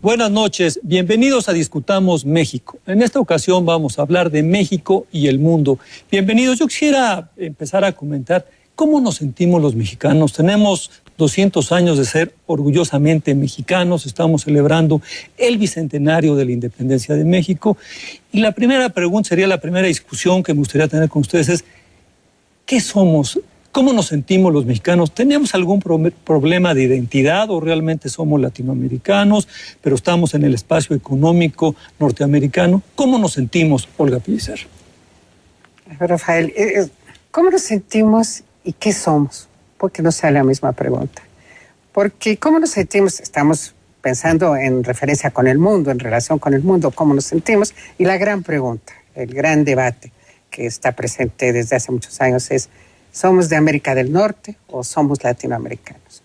Buenas noches, bienvenidos a Discutamos México. En esta ocasión vamos a hablar de México y el mundo. Bienvenidos, yo quisiera empezar a comentar cómo nos sentimos los mexicanos. Tenemos 200 años de ser orgullosamente mexicanos, estamos celebrando el bicentenario de la independencia de México. Y la primera pregunta sería, la primera discusión que me gustaría tener con ustedes es, ¿qué somos? ¿Cómo nos sentimos los mexicanos? ¿Tenemos algún problema de identidad o realmente somos latinoamericanos, pero estamos en el espacio económico norteamericano? ¿Cómo nos sentimos, Olga Pellicer? Rafael, ¿cómo nos sentimos y qué somos? Porque no sea la misma pregunta. Porque ¿cómo nos sentimos? Estamos pensando en referencia con el mundo, en relación con el mundo, ¿cómo nos sentimos? Y la gran pregunta, el gran debate que está presente desde hace muchos años es, ¿somos de América del Norte o somos latinoamericanos?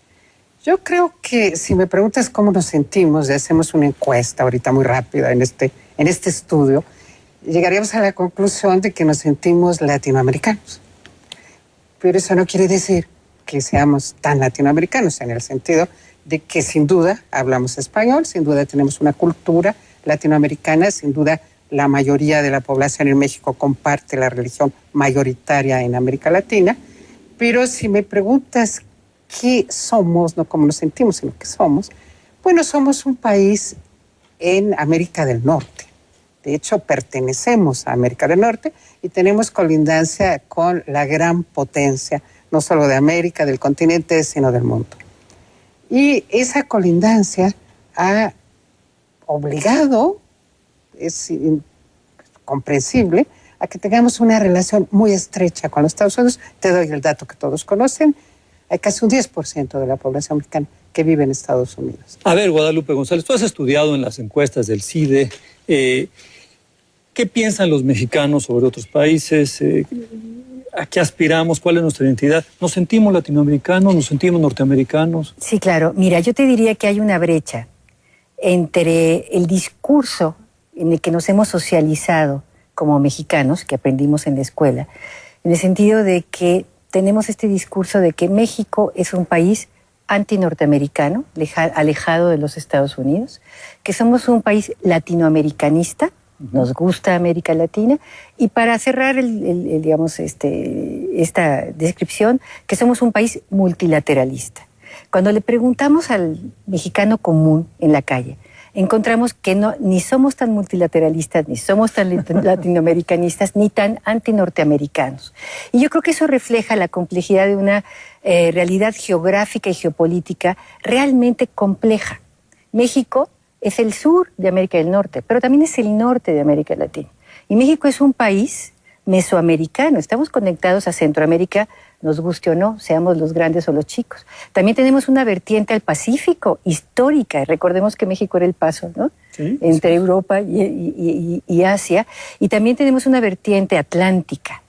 Yo creo que si me preguntas cómo nos sentimos, y hacemos una encuesta ahorita muy rápida en este estudio, llegaríamos a la conclusión de que nos sentimos latinoamericanos. Pero eso no quiere decir que seamos tan latinoamericanos, en el sentido de que sin duda hablamos español, sin duda tenemos una cultura latinoamericana, sin duda la mayoría de la población en México comparte la religión mayoritaria en América Latina, pero si me preguntas qué somos, no cómo nos sentimos, sino qué somos, bueno, somos un país en América del Norte. De hecho, pertenecemos a América del Norte y tenemos colindancia con la gran potencia, no solo de América, del continente, sino del mundo. Y esa colindancia ha obligado, es comprensible, a que tengamos una relación muy estrecha con los Estados Unidos. Te doy el dato que todos conocen, hay casi un 10% de la población mexicana que vive en Estados Unidos. A ver, Guadalupe González, tú has estudiado en las encuestas del CIDE. ¿Qué piensan los mexicanos sobre otros países? ¿A qué aspiramos? ¿Cuál es nuestra identidad? ¿Nos sentimos latinoamericanos? ¿Nos sentimos norteamericanos? Sí, claro. Mira, yo te diría que hay una brecha entre el discurso en el que nos hemos socializado como mexicanos, que aprendimos en la escuela, en el sentido de que tenemos este discurso de que México es un país anti-norteamericano, alejado de los Estados Unidos, que somos un país latinoamericanista, nos gusta América Latina, y para cerrar esta descripción, que somos un país multilateralista. Cuando le preguntamos al mexicano común en la calle, encontramos que ni somos tan multilateralistas, ni somos tan latinoamericanistas, ni tan antinorteamericanos. Y yo creo que eso refleja la complejidad de una realidad geográfica y geopolítica realmente compleja. México es el sur de América del Norte, pero también es el norte de América Latina. Y México es un país mesoamericano, estamos conectados a Centroamérica, nos guste o no, seamos los grandes o los chicos. También tenemos una vertiente al Pacífico, histórica. Recordemos que México era el paso, ¿no? Sí, entre Europa y Asia. Y también tenemos una vertiente atlántica.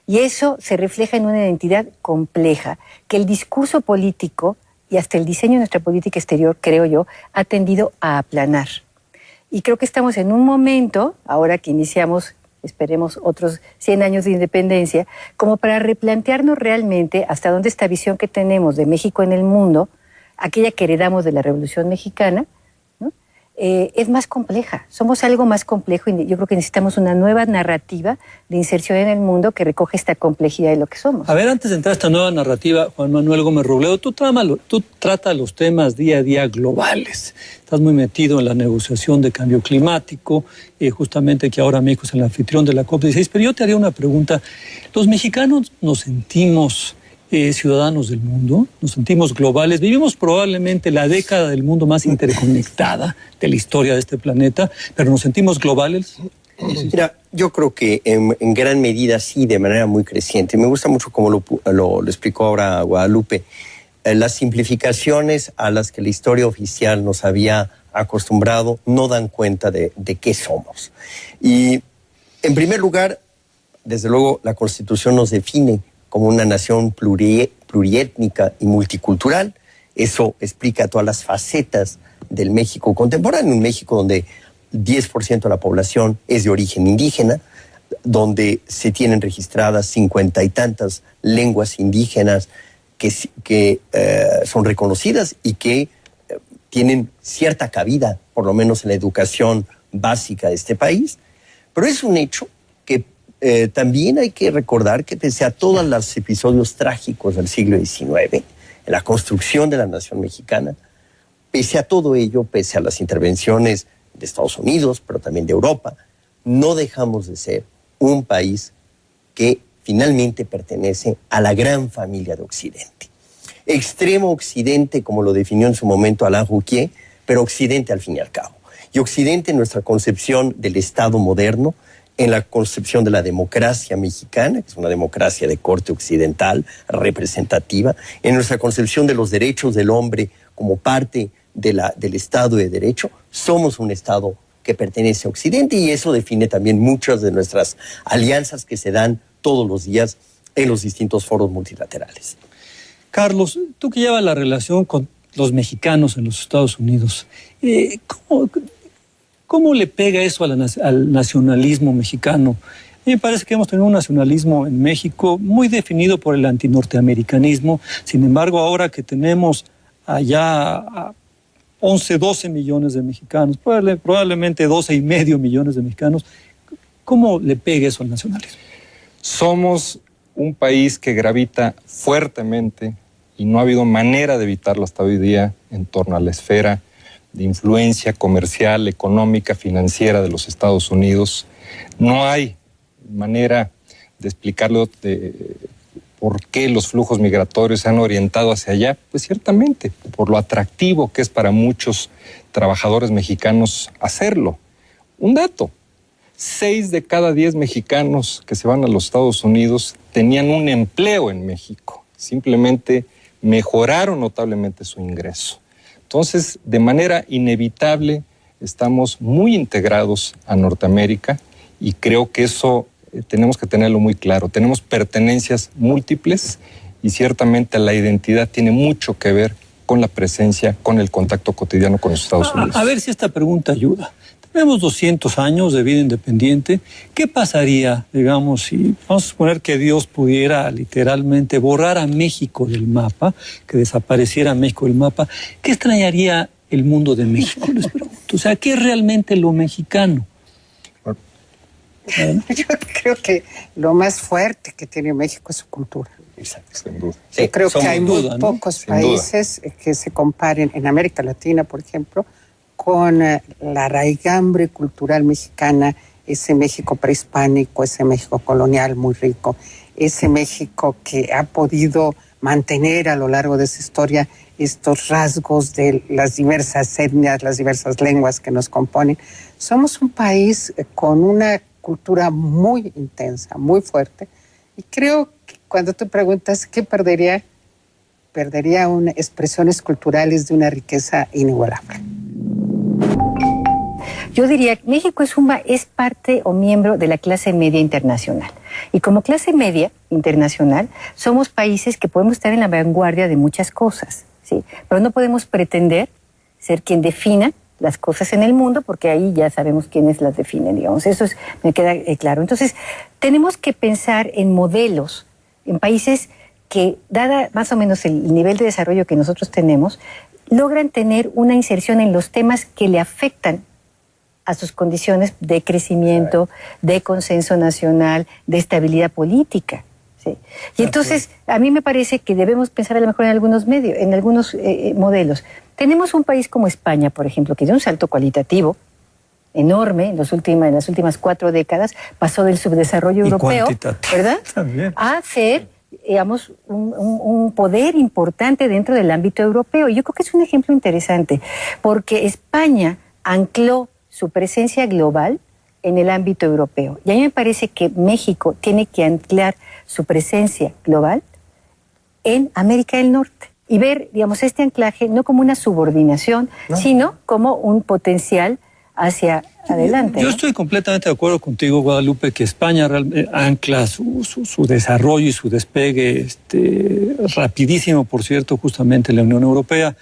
Y eso se refleja en una identidad compleja, que el discurso político y hasta el diseño de nuestra política exterior, creo yo, ha tendido a aplanar. Y creo que estamos en un momento, ahora que iniciamos, esperemos otros 100 años de independencia, como para replantearnos realmente hasta dónde esta visión que tenemos de México en el mundo, aquella que heredamos de la Revolución Mexicana, ¿no? Es más compleja. Somos algo más complejo y yo creo que necesitamos una nueva narrativa de inserción en el mundo que recoge esta complejidad de lo que somos. A ver, antes de entrar a esta nueva narrativa, Juan Manuel Gómez Robledo, tú tratas los temas día a día globales. Estás muy metido en la negociación de cambio climático, justamente que ahora México es el anfitrión de la COP16. Pero yo te haría una pregunta. ¿Los mexicanos nos sentimos ciudadanos del mundo? ¿Nos sentimos globales? Vivimos probablemente la década del mundo más interconectada de la historia de este planeta, pero ¿nos sentimos globales? Mira, yo creo que en gran medida sí, de manera muy creciente. Me gusta mucho como lo explicó ahora Guadalupe. Las simplificaciones a las que la historia oficial nos había acostumbrado no dan cuenta de qué somos. Y en primer lugar, desde luego, la Constitución nos define como una nación pluriétnica y multicultural. Eso explica todas las facetas del México contemporáneo, un México donde 10% de la población es de origen indígena, donde se tienen registradas 50 y tantas lenguas indígenas que son reconocidas y que tienen cierta cabida, por lo menos en la educación básica de este país, pero es un hecho que también hay que recordar que pese a todos los episodios trágicos del siglo XIX, en la construcción de la nación mexicana, pese a todo ello, pese a las intervenciones de Estados Unidos, pero también de Europa, no dejamos de ser un país que finalmente pertenece a la gran familia de Occidente. Extremo Occidente, como lo definió en su momento Alain Rouquier, pero Occidente al fin y al cabo. Y Occidente en nuestra concepción del Estado moderno, en la concepción de la democracia mexicana, que es una democracia de corte occidental, representativa, en nuestra concepción de los derechos del hombre como parte del Estado de Derecho, somos un Estado que pertenece a Occidente y eso define también muchas de nuestras alianzas que se dan todos los días en los distintos foros multilaterales. Carlos, tú que llevas la relación con los mexicanos en los Estados Unidos, ¿cómo le pega eso al nacionalismo mexicano? A mí me parece que hemos tenido un nacionalismo en México muy definido por el antinorteamericanismo. Sin embargo, ahora que tenemos allá 11, 12 millones de mexicanos, probablemente 12,5 millones de mexicanos, ¿cómo le pega eso al nacionalismo? Somos un país que gravita fuertemente, y no ha habido manera de evitarlo hasta hoy día, en torno a la esfera de influencia comercial, económica, financiera de los Estados Unidos. No hay manera de explicarlo por qué los flujos migratorios se han orientado hacia allá. Pues ciertamente, por lo atractivo que es para muchos trabajadores mexicanos hacerlo. Un dato: 6 de cada 10 mexicanos que se van a los Estados Unidos tenían un empleo en México. Simplemente mejoraron notablemente su ingreso. Entonces, de manera inevitable, estamos muy integrados a Norteamérica y creo que eso tenemos que tenerlo muy claro. Tenemos pertenencias múltiples y ciertamente la identidad tiene mucho que ver con la presencia, con el contacto cotidiano con los Estados Unidos. A ver si esta pregunta ayuda. Tenemos 200 años de vida independiente. ¿Qué pasaría, digamos, si vamos a suponer que Dios pudiera literalmente borrar a México del mapa, que desapareciera México del mapa? ¿Qué extrañaría el mundo de México? Les pregunto. O sea, ¿qué es realmente lo mexicano? Yo creo que lo más fuerte que tiene México es su cultura. Exacto, sin duda. Yo creo que hay muy duda, ¿no? pocos países que se comparen en América Latina, por ejemplo, con la raigambre cultural mexicana, ese México prehispánico, ese México colonial muy rico, ese México que ha podido mantener a lo largo de su historia estos rasgos de las diversas etnias, las diversas lenguas que nos componen. Somos un país con una cultura muy intensa, muy fuerte, y creo que cuando tú preguntas qué perdería expresiones culturales de una riqueza inigualable. Yo diría que México es parte o miembro de la clase media internacional. Y como clase media internacional, somos países que podemos estar en la vanguardia de muchas cosas, ¿sí? Pero no podemos pretender ser quien defina las cosas en el mundo, porque ahí ya sabemos quiénes las definen, digamos. Eso me queda claro. Entonces, tenemos que pensar en modelos, en países que, dada más o menos el nivel de desarrollo que nosotros tenemos, logran tener una inserción en los temas que le afectan a sus condiciones de crecimiento, de consenso nacional, de estabilidad política. ¿Sí? Y entonces, a mí me parece que debemos pensar a lo mejor en algunos modelos. Tenemos un país como España, por ejemplo, que dio un salto cualitativo enorme en las últimas 4 décadas, pasó del subdesarrollo europeo, ¿verdad?, a ser, digamos, un poder importante dentro del ámbito europeo. Y yo creo que es un ejemplo interesante, porque España ancló su presencia global en el ámbito europeo. Y a mí me parece que México tiene que anclar su presencia global en América del Norte y ver, digamos, este anclaje no como una subordinación, sino como un potencial hacia adelante. Yo estoy completamente de acuerdo contigo, Guadalupe, que España ancla su desarrollo y su despegue rapidísimo, por cierto, justamente en la Unión Europea.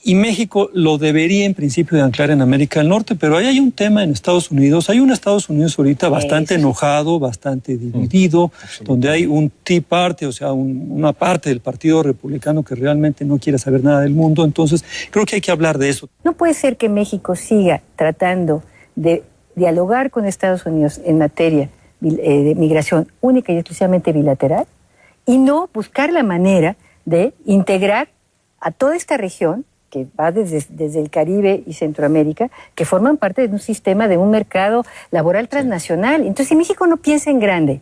y México lo debería en principio de anclar en América del Norte, pero ahí hay un tema en Estados Unidos. Hay un Estados Unidos ahorita bastante enojado, bastante dividido, donde hay un Tea Party, o sea, una parte del Partido Republicano que realmente no quiere saber nada del mundo. Entonces, creo que hay que hablar de eso. No puede ser que México siga tratando de dialogar con Estados Unidos en materia de migración única y exclusivamente bilateral y no buscar la manera de integrar a toda esta región que va desde el Caribe y Centroamérica, que forman parte de un sistema, de un mercado laboral transnacional. Entonces, si México no piensa en grande,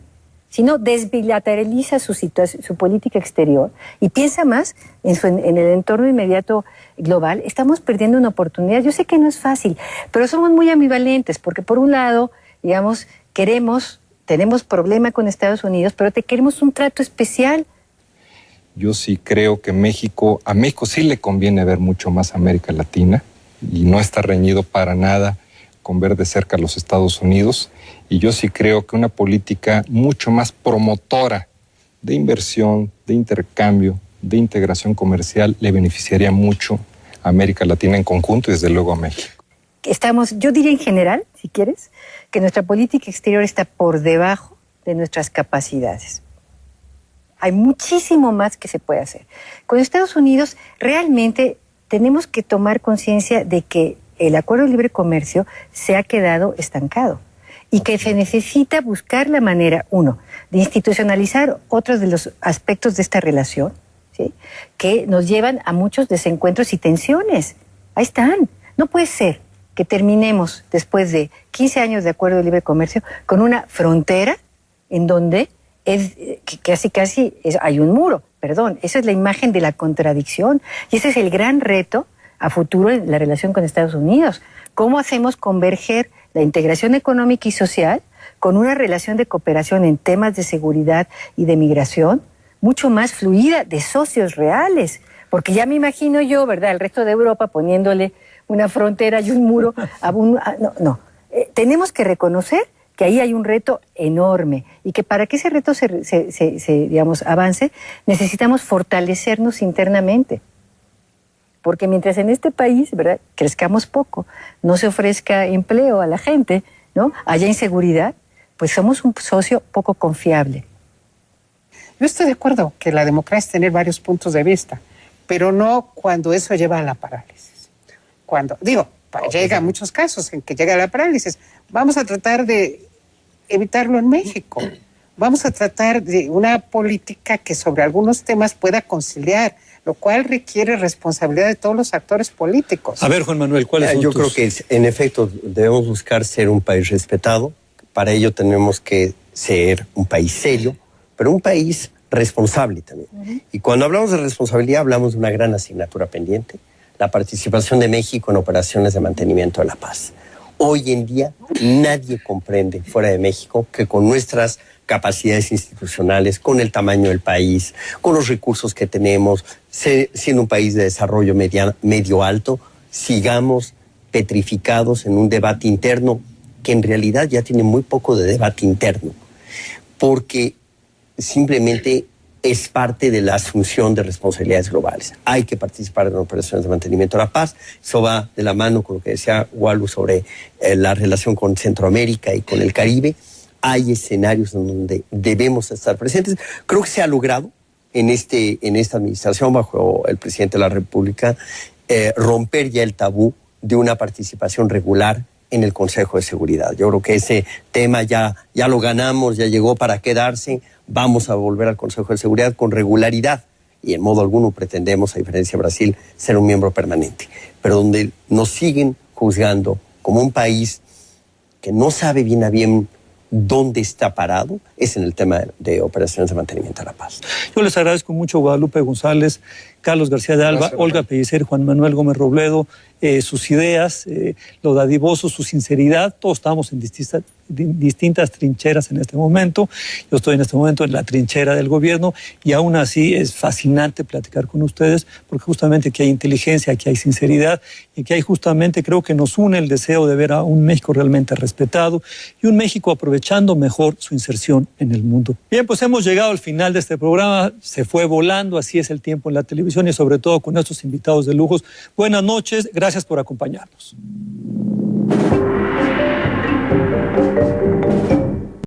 sino desbilateraliza su política exterior y piensa más en el entorno inmediato global, estamos perdiendo una oportunidad. Yo sé que no es fácil, pero somos muy ambivalentes, porque por un lado, digamos, tenemos problema con Estados Unidos, pero queremos un trato especial. Yo sí creo que a México sí le conviene ver mucho más a América Latina y no está reñido para nada con ver de cerca a los Estados Unidos. Y yo sí creo que una política mucho más promotora de inversión, de intercambio, de integración comercial le beneficiaría mucho a América Latina en conjunto y desde luego a México. Yo diría en general, si quieres, que nuestra política exterior está por debajo de nuestras capacidades. Hay muchísimo más que se puede hacer. Con Estados Unidos realmente tenemos que tomar conciencia de que el Acuerdo de Libre Comercio se ha quedado estancado y que se necesita buscar la manera, uno, de institucionalizar otros de los aspectos de esta relación, ¿sí?, que nos llevan a muchos desencuentros y tensiones. Ahí están. No puede ser que terminemos después de 15 años de Acuerdo de Libre Comercio con una frontera en donde hay un muro, perdón. Esa es la imagen de la contradicción y ese es el gran reto a futuro en la relación con Estados Unidos. ¿Cómo hacemos converger la integración económica y social con una relación de cooperación en temas de seguridad y de migración mucho más fluida, de socios reales? Porque ya me imagino yo, ¿verdad?, el resto de Europa poniéndole una frontera y un muro. Tenemos que reconocer que ahí hay un reto enorme y que para que ese reto digamos, avance, necesitamos fortalecernos internamente. Porque mientras en este país, ¿verdad?, crezcamos poco, no se ofrezca empleo a la gente, ¿no?, haya inseguridad, pues somos un socio poco confiable. Yo estoy de acuerdo que la democracia es tener varios puntos de vista, pero no cuando eso lleva a la parálisis. Llega a muchos casos en que llega a la parálisis. Vamos a tratar de evitarlo en México. Vamos a tratar de una política que sobre algunos temas pueda conciliar, lo cual requiere responsabilidad de todos los actores políticos. A ver, Juan Manuel, ¿cuáles son Yo creo que en efecto debemos buscar ser un país respetado. Para ello tenemos que ser un país serio, pero un país responsable también. Y cuando hablamos de responsabilidad hablamos de una gran asignatura pendiente, la participación de México en operaciones de mantenimiento de la paz. Hoy en día nadie comprende fuera de México que con nuestras capacidades institucionales, con el tamaño del país, con los recursos que tenemos, siendo un país de desarrollo medio alto, sigamos petrificados en un debate interno que en realidad ya tiene muy poco de debate interno, porque simplemente es parte de la asunción de responsabilidades globales. Hay que participar en operaciones de mantenimiento de la paz. Eso va de la mano con lo que decía Walu sobre la relación con Centroamérica y con el Caribe. Hay escenarios en donde debemos estar presentes. Creo que se ha logrado en esta administración, bajo el presidente de la República, romper ya el tabú de una participación regular en el Consejo de Seguridad. Yo creo que ese tema ya lo ganamos, ya llegó para quedarse. Vamos a volver al Consejo de Seguridad con regularidad y en modo alguno pretendemos, a diferencia de Brasil, ser un miembro permanente. Pero donde nos siguen juzgando como un país que no sabe bien a bien dónde está parado es en el tema de operaciones de mantenimiento de la paz. Yo les agradezco mucho, Guadalupe González, Carlos García de Alba, gracias, Olga Pellicer, Juan Manuel Gómez Robledo, sus ideas, lo dadivoso, su sinceridad. Todos estamos en distintas trincheras en este momento. Yo estoy en este momento en la trinchera del gobierno y aún así es fascinante platicar con ustedes porque justamente aquí hay inteligencia, aquí hay sinceridad y que hay justamente, creo que nos une el deseo de ver a un México realmente respetado y un México aprovechando mejor su inserción televisión en el mundo. Bien, pues hemos llegado al final de este programa. Se fue volando, así es el tiempo en la televisión y sobre todo con estos invitados de lujos. Buenas noches, gracias por acompañarnos.